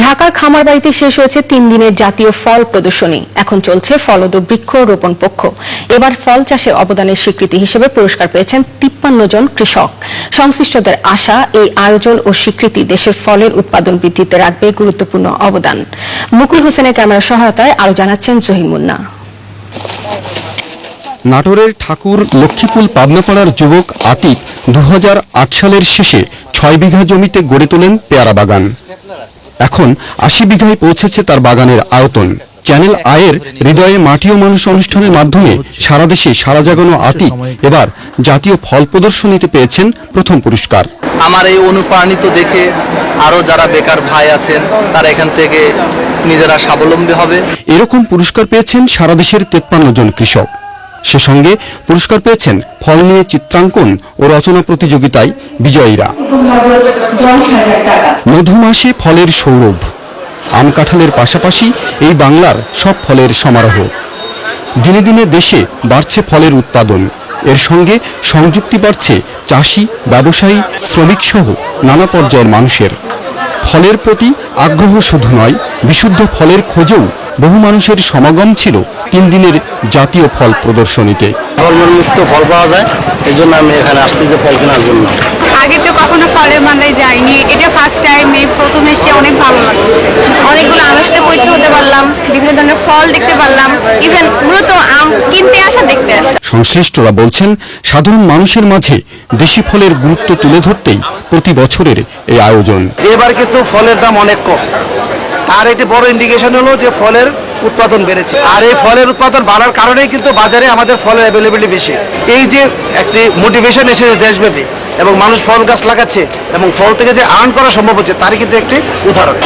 ঢাকার খামারবাড়িতে শেষ হয়েছে 3 দিনের জাতীয় ফল প্রদর্শনী। এখন চলছে ফলদ বৃক্ষ রোপণ পক্ষ। এবার ফল চাষে অবদানের স্বীকৃতি হিসেবে পুরস্কার পেয়েছেন 53 জন কৃষক। সংশ্লিষ্টদের আশা, এই আয়োজন ও স্বীকৃতি দেশের ফলের উৎপাদন বৃদ্ধিতে রাখবে গুরুত্বপূর্ণ অবদান। মুকুল হোসেনের ক্যামেরা সহায়তায় আরো জানাচ্ছেন জহির মুন্না। নাটোরের ঠাকুর লক্ষ্মীপুল পাবনাপাড়ার যুবক আতিক 2008 সালের শেষে 6 বিঘা জমিতে গড়ে তোলেন পেয়ারা বাগান। এখন 80 বিঘায় পৌঁছেছে তার বাগানের আয়তন। চ্যানেল আয়ের হৃদয়ে মাটি ও মানুষ অনুষ্ঠানের মাধ্যমে সারা দেশে সারা জাগানো আতিক এবার জাতীয় ফল প্রদর্শনীতে পেয়েছেন প্রথম পুরস্কার। আমার এই অনুপ্রাণিত দেখে আরো যারা বেকার ভাই আছেন তারা এখান থেকে নিজেরা স্বাবলম্বী হবে। এরকম পুরস্কার পেয়েছেন সারা দেশের 53 জন কৃষক। সে সঙ্গে পুরস্কার পেয়েছেন ফল নিয়ে চিত্রাঙ্কন ও রচনা প্রতিযোগিতায় বিজয়ীরা। মধুমাসে ফলের সৌরভ, আম কাঁঠালের পাশাপাশি এই বাংলার সব ফলের সমারোহ। দিনে দিনে দেশে বাড়ছে ফলের উৎপাদন, এর সঙ্গে সংযুক্তি বাড়ছে চাষি, ব্যবসায়ী, শ্রমিক সহ নানা পর্যায়ের মানুষের। ফলের প্রতি আগ্রহ শুধু নয়, বিশুদ্ধ ফলের খোঁজেও বহু মানুষের সমাগম ছিল 3 দিনের জাতীয় ফল প্রদর্শনীতে। মুক্ত ফল পাওয়া যায়, এই জন্য আমি এখানে আসছি যে ফল কেনার জন্য। আগে তো কখনো ফলের মেলায় যাইনি, এটা ফার্স্ট টাইম। প্রথমে এসে অনেক ভালো লাগছে। অনেকগুলো আমের সাথে পরিচিত হতে পারলাম, বিভিন্ন ধরনের ফল দেখতে পারলাম, ইভেন মূলত আম কিনতে আসা দেখতে আসা। সংশ্লিষ্টরা বলছেন, সাধারণ মানুষের মাঝে দেশি ফলের গুরুত্ব তুলে ধরতেই প্রতি বছরের এই আয়োজন। এবার কিন্তু ফলের দাম অনেক কম, আর এটি বড় ইন্ডিকেশন হলো যে ফলের উৎপাদন বেড়েছে। আর এই ফলের উৎপাদন বাড়ার কারণেই কিন্তু বাজারে আমাদের ফলের অ্যাভেলেবিলিটি বেশি। এই যে একটি মোটিভেশন এসেছে দেশব্যাপী এবং মানুষ ফল গাছ লাগাচ্ছে এবং ফল থেকে যে আর্ন করা সম্ভব হচ্ছে, তারই কিন্তু একটি উদাহরণ।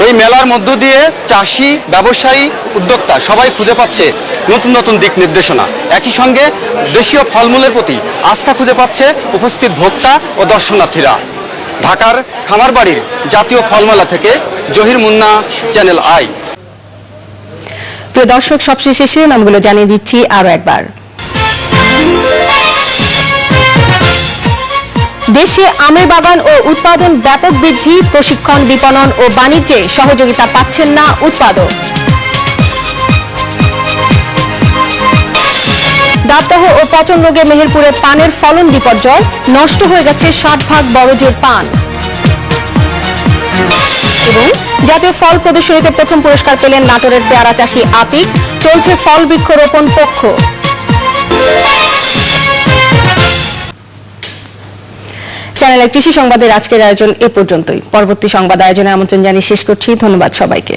এই মেলার মধ্য দিয়ে চাষি, ব্যবসায়ী, উদ্যোক্তা সবাই খুঁজে পাচ্ছে নতুন নতুন দিক নির্দেশনা। একই সঙ্গে দেশীয় ফলমূলের প্রতি আস্থা খুঁজে পাচ্ছে উপস্থিত ভোক্তা ও দর্শনার্থীরা। ঢাকার খামারবাড়ির জাতীয় ফলমেলা থেকে জহির মুন্না, চ্যানেল আই। প্রিয় দর্শক, সবশেষে শিরোনামগুলো জানিয়ে দিচ্ছি আরো একবার। দেশে আমের বাগান ও উৎপাদন ব্যাপক বৃদ্ধি, প্রশিক্ষণ, বিপণন ও বাণিজ্যে সহযোগিতা পাচ্ছেন না উৎপাদক। দাঁতদাহ ও পচন রোগে মেহেরপুরে পানের ফলন বিপর্যয়, নষ্ট হয়ে গেছে 60 ভাগ বড়জোর পান। এবং জাতীয় ফল প্রদর্শনীতে প্রথম পুরস্কার পেলেন নাটোরের পেয়ারা চাষী আতিক। চলছে ফল বৃক্ষরোপণ পক্ষ। চ্যানেলের কৃষি সংবাদের আজকের আয়োজন এ পর্যন্তই। পরবর্তী সংবাদ আয়োজনে আমন্ত্রণ জানিয়ে শেষ করছি। ধন্যবাদ সবাইকে।